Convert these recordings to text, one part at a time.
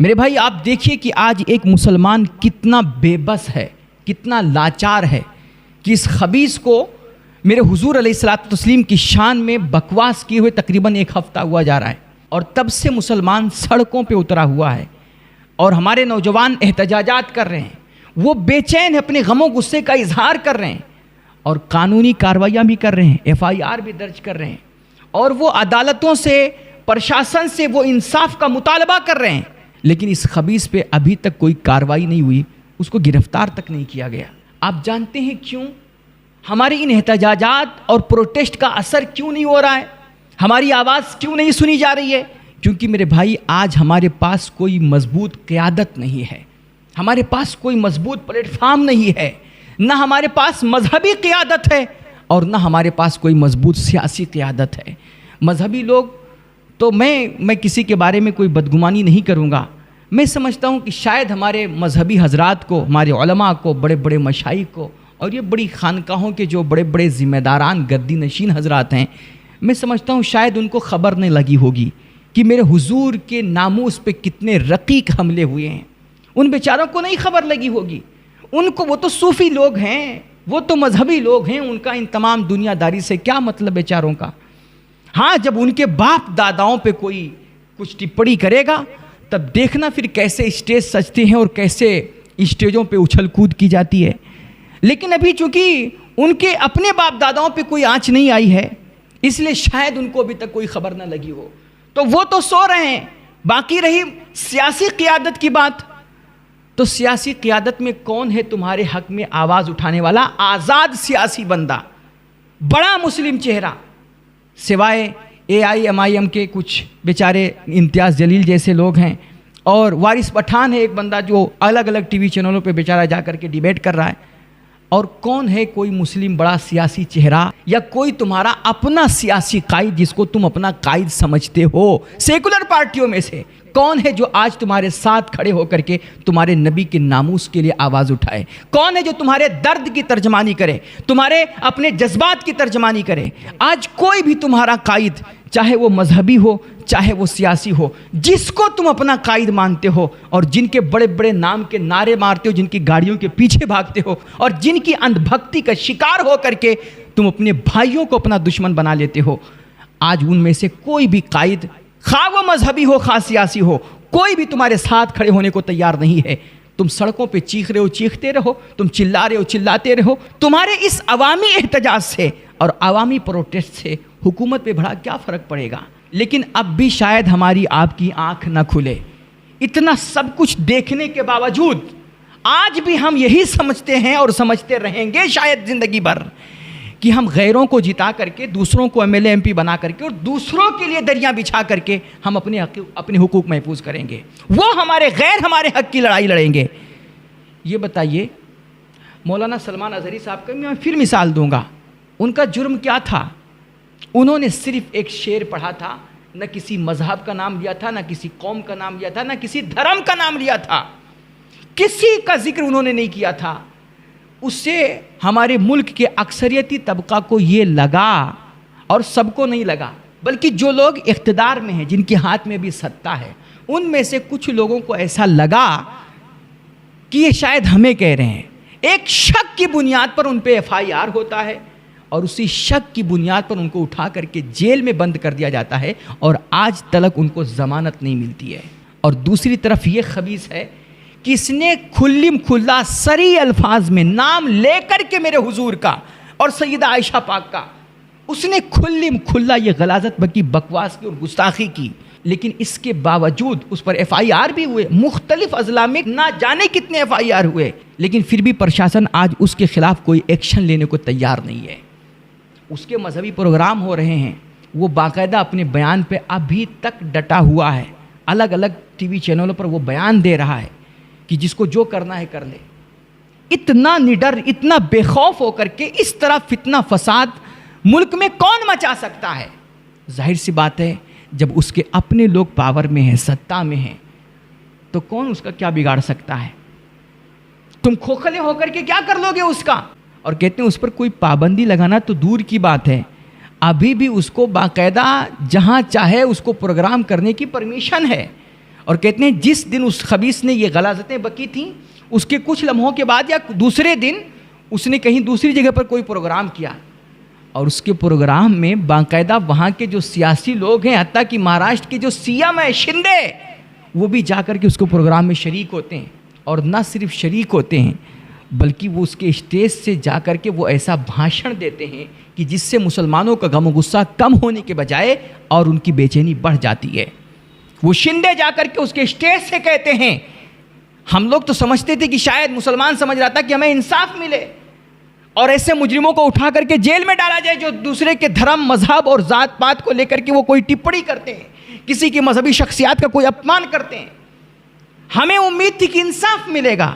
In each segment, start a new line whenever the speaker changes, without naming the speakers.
میرے بھائی آپ دیکھیے کہ آج ایک مسلمان کتنا بے بس ہے، کتنا لاچار ہے کہ اس خبیث کو میرے حضور علیہ الصلوۃ والتسلیم کی شان میں بکواس کیے ہوئے تقریباً ایک ہفتہ ہوا جا رہا ہے، اور تب سے مسلمان سڑکوں پہ اترا ہوا ہے اور ہمارے نوجوان احتجاجات کر رہے ہیں، وہ بے چین اپنے غم و غصے کا اظہار کر رہے ہیں اور قانونی کارروائیاں بھی کر رہے ہیں، FIR بھی درج کر رہے ہیں، اور وہ عدالتوں سے، پرشاسن سے وہ انصاف کا مطالبہ کر رہے ہیں، لیکن اس خبیث پہ ابھی تک کوئی کارروائی نہیں ہوئی، اس کو گرفتار تک نہیں کیا گیا۔ آپ جانتے ہیں کیوں؟ ہماری ان احتجاجات اور پروٹیسٹ کا اثر کیوں نہیں ہو رہا ہے؟ ہماری آواز کیوں نہیں سنی جا رہی ہے؟ کیونکہ میرے بھائی آج ہمارے پاس کوئی مضبوط قیادت نہیں ہے، ہمارے پاس کوئی مضبوط پلیٹ فارم نہیں ہے، نہ ہمارے پاس مذہبی قیادت ہے اور نہ ہمارے پاس کوئی مضبوط سیاسی قیادت ہے۔ مذہبی لوگ تو میں کسی کے بارے میں کوئی بدگمانی نہیں کروں گا، میں سمجھتا ہوں کہ شاید ہمارے مذہبی حضرات کو، ہمارے علماء کو، بڑے بڑے مشائخ کو اور یہ بڑی خانقاہوں کے جو بڑے بڑے ذمہ داران گدی نشین حضرات ہیں، میں سمجھتا ہوں شاید ان کو خبر نہیں لگی ہوگی کہ میرے حضور کے ناموس پہ کتنے رقیق حملے ہوئے ہیں۔ ان بیچاروں کو نہیں خبر لگی ہوگی، ان کو، وہ تو صوفی لوگ ہیں، وہ تو مذہبی لوگ ہیں، ان کا ان تمام دنیا داری سے کیا مطلب بیچاروں کا؟ ہاں، جب ان کے باپ داداؤں پہ کوئی کچھ ٹپڑی کرے گا تب دیکھنا پھر کیسے اسٹیج سجتے ہیں اور کیسے اسٹیجوں پہ اچھل کود کی جاتی ہے۔ لیکن ابھی چونکہ ان کے اپنے باپ داداؤں پہ کوئی آنچ نہیں آئی ہے، اس لیے شاید ان کو ابھی تک کوئی خبر نہ لگی ہو، تو وہ تو سو رہے ہیں۔ باقی رہی سیاسی قیادت کی بات، تو سیاسی قیادت میں کون ہے تمہارے حق میں آواز اٹھانے والا آزاد سیاسی بندہ، بڑا مسلم چہرہ؟ سوائے AIMIM کے کچھ بیچارے امتیاز جلیل جیسے لوگ ہیں، اور وارث پٹھان ہے ایک بندہ جو الگ الگ ٹی وی چینلوں پہ بیچارہ جا کر کے ڈیبیٹ کر رہا ہے، اور کون ہے کوئی مسلم بڑا سیاسی چہرہ یا کوئی تمہارا اپنا سیاسی قائد جس کو تم اپنا قائد سمجھتے ہو سیکولر پارٹیوں میں سے؟ کون ہے جو آج تمہارے ساتھ کھڑے ہو کر کے تمہارے نبی کے ناموس کے لیے آواز اٹھائے؟ کون ہے جو تمہارے درد کی ترجمانی کرے، تمہارے اپنے جذبات کی ترجمانی کرے؟ آج کوئی بھی تمہارا قائد، چاہے وہ مذہبی ہو چاہے وہ سیاسی ہو، جس کو تم اپنا قائد مانتے ہو اور جن کے بڑے بڑے نام کے نعرے مارتے ہو، جن کی گاڑیوں کے پیچھے بھاگتے ہو اور جن کی اندھ بھکتی کا شکار ہو کر کے تم اپنے بھائیوں کو اپنا دشمن بنا لیتے ہو، آج ان میں سے کوئی بھی قائد، خواہ وہ مذہبی ہو خواہ سیاسی ہو، کوئی بھی تمہارے ساتھ کھڑے ہونے کو تیار نہیں ہے۔ تم سڑکوں پہ چیخ رہے ہو، چیختے رہو، تم چلا رہے ہو، چلاتے رہو۔ تمہارے اس عوامی احتجاج سے اور عوامی پروٹیسٹ سے حکومت پہ بڑا کیا فرق پڑے گا؟ لیکن اب بھی شاید ہماری آپ کی آنکھ نہ کھلے۔ اتنا سب کچھ دیکھنے کے باوجود آج بھی ہم یہی سمجھتے ہیں اور سمجھتے رہیں گے شاید زندگی بھر کہ ہم غیروں کو جتا کر کے، دوسروں کو MLA MP بنا کر کے اور دوسروں کے لیے دریاں بچھا کر کے ہم اپنے حقوق محفوظ کریں گے، وہ ہمارے غیر ہمارے حق کی لڑائی لڑیں گے۔ یہ بتائیے، مولانا سلمان اظہری صاحب کا میں پھر مثال دوں گا، ان کا جرم کیا تھا؟ انہوں نے صرف ایک شعر پڑھا تھا، نہ کسی مذہب کا نام لیا تھا، نہ کسی قوم کا نام لیا تھا، نہ کسی دھرم کا نام لیا تھا، کسی کا ذکر انہوں نے نہیں کیا تھا۔ اس سے ہمارے ملک کے اکثریتی طبقہ کو یہ لگا، اور سب کو نہیں لگا، بلکہ جو لوگ اقتدار میں ہیں، جن کے ہاتھ میں بھی سطح ہے، ان میں سے کچھ لوگوں کو ایسا لگا کہ یہ شاید ہمیں کہہ رہے ہیں۔ ایک شک کی بنیاد پر ان پہ FIR ہوتا ہے اور اسی شک کی بنیاد پر ان کو اٹھا کر کے جیل میں بند کر دیا جاتا ہے، اور آج تلک ان کو ضمانت نہیں ملتی ہے۔ اور دوسری طرف یہ خبیث ہے کہ اس نے کھلم کھلا صریح الفاظ میں نام لے کر کے میرے حضور کا اور سیدہ عائشہ پاک کا اس نے کھلم کھلا یہ غلاظت بکی، بکواس کی اور گستاخی کی، لیکن اس کے باوجود اس پر FIR بھی ہوئے، مختلف اضلاع میں نہ جانے کتنے FIR ہوئے، لیکن پھر بھی پرشاسن آج اس کے خلاف کوئی ایکشن لینے کو تیار نہیں ہے۔ اس کے مذہبی پروگرام ہو رہے ہیں، وہ باقاعدہ اپنے بیان پہ ابھی تک ڈٹا ہوا ہے، الگ الگ ٹی وی چینلوں پر وہ بیان دے رہا ہے کہ جس کو جو کرنا ہے کر لے۔ اتنا نڈر، اتنا بے خوف ہو کر کے اس طرح فتنہ فساد ملک میں کون مچا سکتا ہے؟ ظاہر سی بات ہے، جب اس کے اپنے لوگ پاور میں ہیں، سطح میں ہیں، تو کون اس کا کیا بگاڑ سکتا ہے؟ تم کھوکھلے ہو کر کے کیا کر لو گے اس کا؟ اور کہتے ہیں اس پر کوئی پابندی لگانا تو دور کی بات ہے، ابھی بھی اس کو باقاعدہ جہاں چاہے اس کو پروگرام کرنے کی پرمیشن ہے، اور کہتے ہیں جس دن اس خبیث نے یہ غلاظتیں بکی تھیں اس کے کچھ لمحوں کے بعد یا دوسرے دن اس نے کہیں دوسری جگہ پر کوئی پروگرام کیا، اور اس کے پروگرام میں باقاعدہ وہاں کے جو سیاسی لوگ ہیں، حتیٰ کہ مہاراشٹر کے جو سی ایم ہے شندے، وہ بھی جا کر کے اس کو پروگرام میں شریک ہوتے ہیں، اور نہ صرف شریک ہوتے ہیں بلکہ وہ اس کے اسٹیج سے جا کر کے وہ ایسا بھاشن دیتے ہیں کہ جس سے مسلمانوں کا غم و غصہ کم ہونے کے بجائے اور ان کی بے چینی بڑھ جاتی ہے۔ وہ شندے جا کر کے اس کے اسٹیج سے کہتے ہیں، ہم لوگ تو سمجھتے تھے کہ شاید مسلمان سمجھ رہا تھا کہ ہمیں انصاف ملے اور ایسے مجرموں کو اٹھا کر کے جیل میں ڈالا جائے جو دوسرے کے دھرم، مذہب اور ذات پات کو لے کر کے وہ کوئی ٹپڑی کرتے ہیں، کسی کی مذہبی شخصیات کا کوئی اپمان کرتے ہیں۔ ہمیں امید تھی کہ انصاف ملے گا،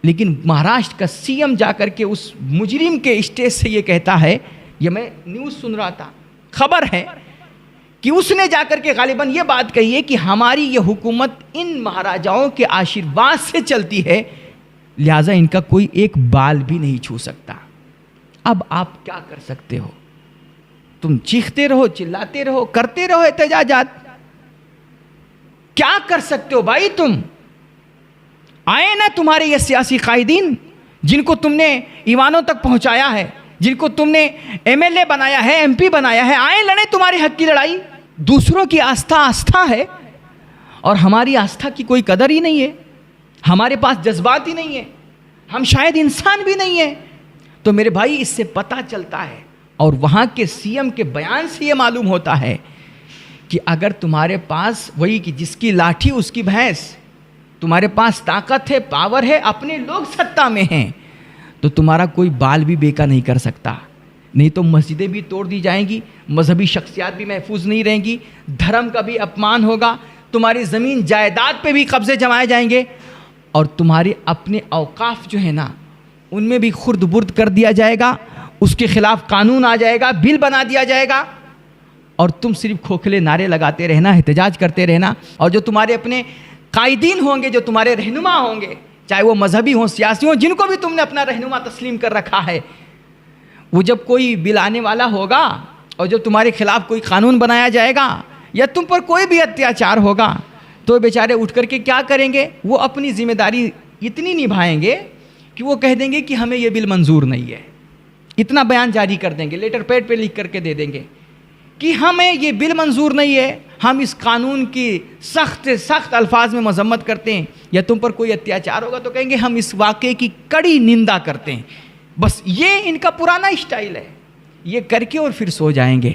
لیکن مہاراشٹر کا سی ایم جا کر کے اس مجرم کے اسٹیج سے یہ کہتا ہے، یہ میں نیوز سن رہا تھا، خبر ہے کہ اس نے جا کر کے غالباً یہ بات کہی ہے کہ ہماری یہ حکومت ان مہاراجاؤں کے آشیرواد سے چلتی ہے، لہٰذا ان کا کوئی ایک بال بھی نہیں چھو سکتا۔ اب آپ کیا کر سکتے ہو؟ تم چیختے رہو، چلاتے رہو، کرتے رہو احتجاجات، کیا کر سکتے ہو بھائی؟ تم آئے نا تمہارے یہ سیاسی قائدین جن کو تم نے ایوانوں تک پہنچایا ہے، جن کو تم نے ایم ایل اے بنایا ہے، ایم پی بنایا ہے، آئیں لڑیں تمہارے حق کی لڑائی۔ دوسروں کی آستھا ہے اور ہماری آستھا کی کوئی قدر ہی نہیں ہے، ہمارے پاس جذبات ہی نہیں ہے، ہم شاید انسان بھی نہیں ہیں۔ تو میرے بھائی اس سے پتہ چلتا ہے اور وہاں کے سی ایم کے بیان سے یہ معلوم ہوتا ہے کہ اگر تمہارے پاس وہی کہ جس کی لاٹھی اس کی بھینس، تمہارے پاس طاقت ہے، پاور ہے، اپنے لوگ سطح میں ہیں، تو تمہارا کوئی بال بھی بیکا نہیں کر سکتا۔ نہیں تو مسجدیں بھی توڑ دی جائیں گی، مذہبی شخصیات بھی محفوظ نہیں رہیں گی، دھرم کا بھی اپمان ہوگا، تمہاری زمین جائیداد پہ بھی قبضے جمائے جائیں گے، اور تمہارے اپنے اوقاف جو ہے نا ان میں بھی خرد برد کر دیا جائے گا، اس کے خلاف قانون آ جائے گا، بل بنا دیا جائے گا، اور تم صرف کھوکھلے نعرے لگاتے رہنا، احتجاج کرتے رہنا۔ اور جو تمہارے اپنے قائدین ہوں گے، جو تمہارے رہنما ہوں گے، چاہے وہ مذہبی ہوں، سیاسی ہوں، جن کو بھی تم نے اپنا رہنما تسلیم کر رکھا ہے، وہ جب کوئی بل آنے والا ہوگا اور جب تمہارے خلاف کوئی قانون بنایا جائے گا یا تم پر کوئی بھی اتیاچار ہوگا، تو بیچارے اٹھ کر کے کیا کریں گے؟ وہ اپنی ذمہ داری اتنی نبھائیں گے کہ وہ کہہ دیں گے کہ ہمیں یہ بل منظور نہیں ہے، اتنا بیان جاری کر دیں گے، لیٹر پیڈ پہ لکھ کر کے دے دیں گے کہ ہمیں یہ بل منظور نہیں ہے، ہم اس قانون کی سخت سخت الفاظ میں مذمت کرتے ہیں، یا تم پر کوئی اتیاچار ہوگا تو کہیں گے ہم اس واقعے کی کڑی نندا کرتے ہیں۔ بس یہ ان کا پرانا اسٹائل ہے، یہ کر کے اور پھر سو جائیں گے۔